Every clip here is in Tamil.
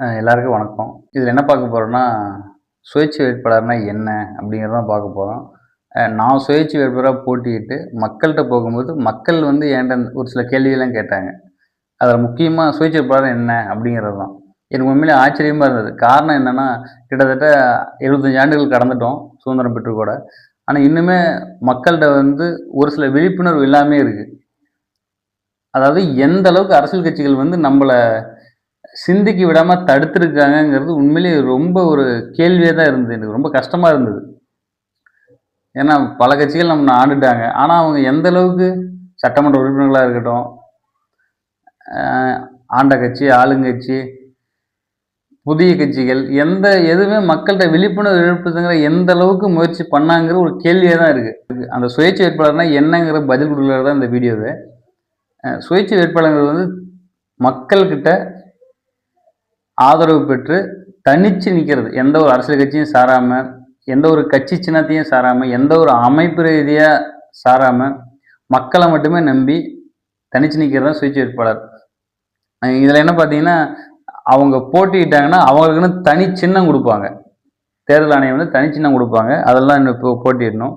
எல்லாருக்கும் வணக்கம். இதில என்ன பார்க்க போறோம்னா, சுயேட்சை வேட்பாளர்னா என்ன? அப்படிங்கிறத தான் பார்க்க போறோம். நான் சுயேட்சை வேட்பாளரா போட்டியிட்டு மக்கள்ட்ட போகும்போது, மக்கள் வந்து என்ட்ட ஒரு சில கேள்விகள்லாம் கேட்டாங்க. அதில முக்கியமா சுயேட்சை வேட்பாளர் என்ன? அப்படிங்கிறது தான். எனக்கு உண்மையிலே ஆச்சரியமா இருந்தது. காரணம் என்னன்னா, கிட்டத்தட்ட 75 ஆண்டுகள் கடந்துட்டோம், சுதந்திரம் பெற்று கூட. ஆனா இன்னுமே மக்கள்ட்ட வந்து ஒரு சில விழிப்புணர்வு இல்லாமயே இருக்கு. அதாவது எந்த அளவுக்கு அரசியல் கட்சிகள் வந்து நம்மள சிந்திக்க விடாம தடுத்திருக்காங்கங்கிறது உண்மையிலேயே ரொம்ப ஒரு கேள்வியா தான் இருந்தது. எனக்கு ரொம்ப கஷ்டமா இருந்தது. ஏன்னா பல கட்சிகள் நம்மள ஆண்டுட்டாங்க. ஆனா அவங்க எந்த அளவுக்கு சட்டமன்ற உறுப்பினர்களா இருக்கட்டும், அ ஆண்ட கட்சி, ஆளுங்கட்சி, புதிய கட்சிகள் எதுவுமே மக்கள்ட்ட விழிப்புணர்வு எழுப்புதுங்கிற எந்த அளவுக்கு முயற்சி பண்ணாங்கிற ஒரு கேள்வியா தான் இருக்கு. அந்த சுயேட்சை வேட்பாளர்னா என்னங்கிற பதில் குடுக்குறது தான் இந்த வீடியோவே. சுயேட்சை வேட்பாளர்கள் வந்து மக்கள்கிட்ட ஆதரவு பெற்று தனிச்சு நிக்கிறது. எந்த ஒரு அரசியல் கட்சியும் சாராம, எந்த ஒரு கட்சி சின்னத்தையும் சாராம, எந்த ஒரு அமைப்பு ரீதியா சாராம, மக்கள மட்டுமே நம்பி தனிச்சு நிக்கிறது தான் சுயேட்சை வேட்பாளர். இதுல என்ன பார்த்தீங்கன்னா, அவங்க போட்டியிட்டாங்கன்னா, அவங்களுக்குன்னு தனி சின்னம் குடுப்பாங்க. தேர்தல் ஆணையம் வந்து தனி சின்னம் குடுப்பாங்க. அதெல்லாம் இன்னும் போட்டியிடணும்.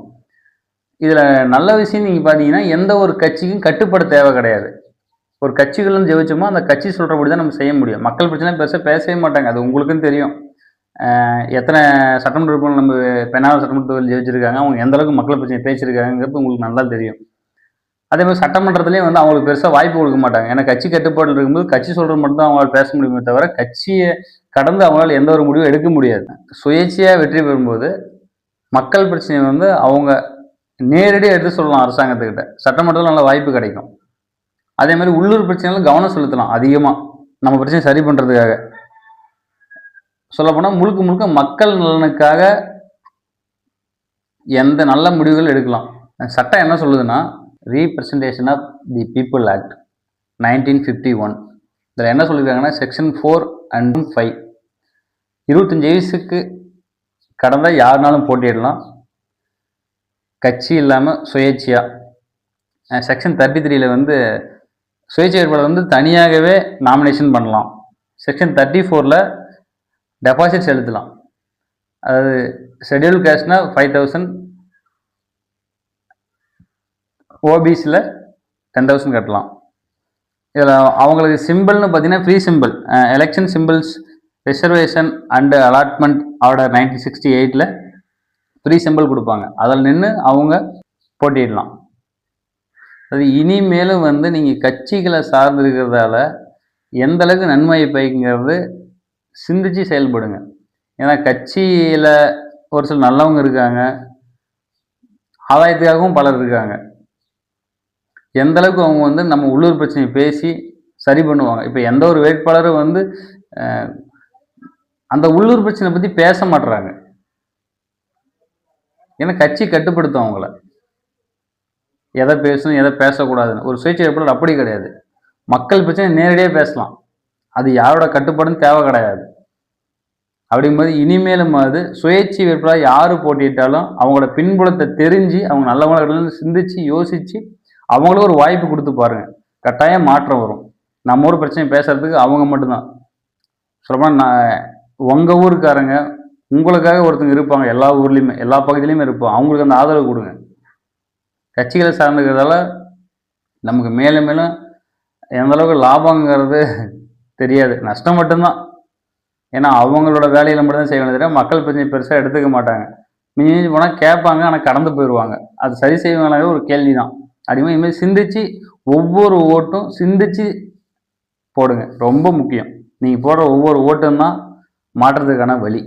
இதுல நல்ல விஷயம் நீங்க பார்த்தீங்கன்னா, எந்த ஒரு கட்சிக்கும் கட்டுப்பட தேவை கிடையாது. ஒரு கட்சிகள்னு ஜெயிச்சோமா, அந்த கட்சி சொல்றபடி தான் நம்ம செய்ய முடியும். மக்கள் பிரச்சனை பெருசா பேசவே மாட்டாங்க. அது உங்களுக்கும் தெரியும். எத்தனை சட்டமன்ற உறுப்பினர் நம்ம பெனாரஸ் சட்டமன்ற தொகுதியில் ஜெயிச்சிருக்காங்க. அவங்க எந்த அளவுக்கு மக்கள் பிரச்சனை பேசியிருக்காங்கங்கிறது உங்களுக்கு நல்லா தெரியும். அதே மாதிரி சட்டமன்றத்திலேயும் வந்து அவங்களுக்கு பெருசா வாய்ப்பு கொடுக்க மாட்டாங்க. ஏன்னா கட்சி கட்டுப்பாடுல இருக்கும்போது கட்சி சொல்றது மட்டும் தான் அவங்களால பேச முடியுமே தவிர, கட்சிய கடந்து அவங்களால எந்த ஒரு முடிவும் எடுக்க முடியாது. சுயேட்சையா வெற்றி பெறும்போது, மக்கள் பிரச்சனைய வந்து அவங்க நேரடியா எடுத்து சொல்லலாம் அரசாங்கத்துக்கிட்ட. சட்டமன்றத்தில நல்ல வாய்ப்பு கிடைக்கும். அதே மாதிரி உள்ளூர் பிரச்சனைகளும் கவனம் செலுத்தலாம் அதிகமா. நம்ம பிரச்சனைய சரி பண்றதுக்காக. சொல்லப்போனா முழுக்க முழுக்க மக்கள் நலனுக்காக எந்த நல்ல முடிவுகள் எடுக்கலாம். சட்டம் என்ன சொல்லுதுன்னா, ரீபிரசன்டேஷன் ஆஃப் தி பீப்பிள் ஆக்ட் 1951. இதில் என்ன சொல்லியிருக்காங்கன்னா, செக்ஷன் 4 அண்ட் 5. 25 வயசுக்கு கடந்தா யாருனாலும் போட்டியிடலாம். கட்சி இல்லாம சுயேட்சையா. செக்ஷன் 33ல வந்து சுயேட்சை வேட்பாளர் வந்து தனியாகவே நாமினேஷன் பண்ணலாம். செக்ஷன் 34ல டெபாசிட் செலுத்தலாம். அதாவது ஷெட்யூல் காஸ்ட்னா 5,000, ஓபிசியில் 10,000 கட்டலாம். இதில் அவங்களுக்கு சிம்பிள்னு பார்த்தீங்கன்னா free symbol, election symbols reservation and allotment order 1968ல் ஃப்ரீ சிம்பிள் கொடுப்பாங்க. அதில் நின்று அவங்க போட்டியிடலாம். அது இனிமேலும் வந்து நீங்கள் கட்சிகளை சார்ந்து இருக்கிறதால எந்த அளவுக்கு நன்மை பயக்குங்கிறது சிந்திச்சு செயல்படுங்க. ஏன்னா கட்சியில் ஒரு சில நல்லவங்க இருக்காங்க, ஆதாயத்துக்காகவும் பலர் இருக்காங்க. எந்த அளவுக்கு அவங்க வந்து நம்ம உள்ளூர் பிரச்சனையை பேசி சரி பண்ணுவாங்க. இப்போ எந்த ஒரு வேட்பாளரும் வந்து அந்த உள்ளூர் பிரச்சனை பற்றி பேச மாட்டுறாங்க. ஏன்னா கட்சி கட்டுப்படுத்தும் அவங்கள. எதை பேசணும் எதை பேசக்கூடாதுன்னு. ஒரு சுயேட்சை வேட்பாளர் அப்படி கிடையாது. மக்கள் பிரச்சனை நேரடியாக பேசலாம். அது யாரோட கட்டுப்பாடும் தேவை கிடையாது. அப்படிங்கும்போது இனிமேலும் சுயேட்சை வேட்பாளர் யாரு போட்டியிட்டாலும் அவங்களோட பின்புலத்தை தெரிஞ்சு அவங்க நல்லவங்களை சிந்திச்சு யோசிச்சு அவங்களும் ஒரு வாய்ப்பு கொடுத்து பாருங்க. கட்டாயம் மாற்றம் வரும். நம்ம ஊர் பிரச்சனை பேசுறதுக்கு அவங்க மட்டும்தான். சொல்லப்போனால் நான் உங்கள் ஊருக்காரங்க உங்களுக்காக ஒருத்தங்க இருப்பாங்க. எல்லா ஊர்லேயுமே எல்லா பகுதியிலையுமே இருப்போம். அவங்களுக்கு அந்த ஆதரவு கொடுங்க. கட்சிகளை சார்ந்துக்கிறதால நமக்கு மேலும் மேலும் எந்த அளவுக்கு லாபங்கிறது தெரியாது, நஷ்டம் மட்டும்தான். ஏன்னா அவங்களோட வேலையில மட்டும் தான் செய்வாங்க தவிர மக்கள் பிரச்சனை பெருசாக எடுத்துக்க மாட்டாங்க. மிஞ்சி போனால் கேட்பாங்க, ஆனால் கடந்து போயிடுவாங்க. அது சரி செய்வாங்களாவே ஒரு கேள்வி தான். அப்படிங்கும்போது இனிமேல் சிந்திச்சு ஒவ்வொரு ஓட்டும் சிந்திச்சு போடுங்க. ரொம்ப முக்கியம். நீங்கள் போடுற ஒவ்வொரு ஓட்டும் தான் மாற்றத்துக்கான வழி.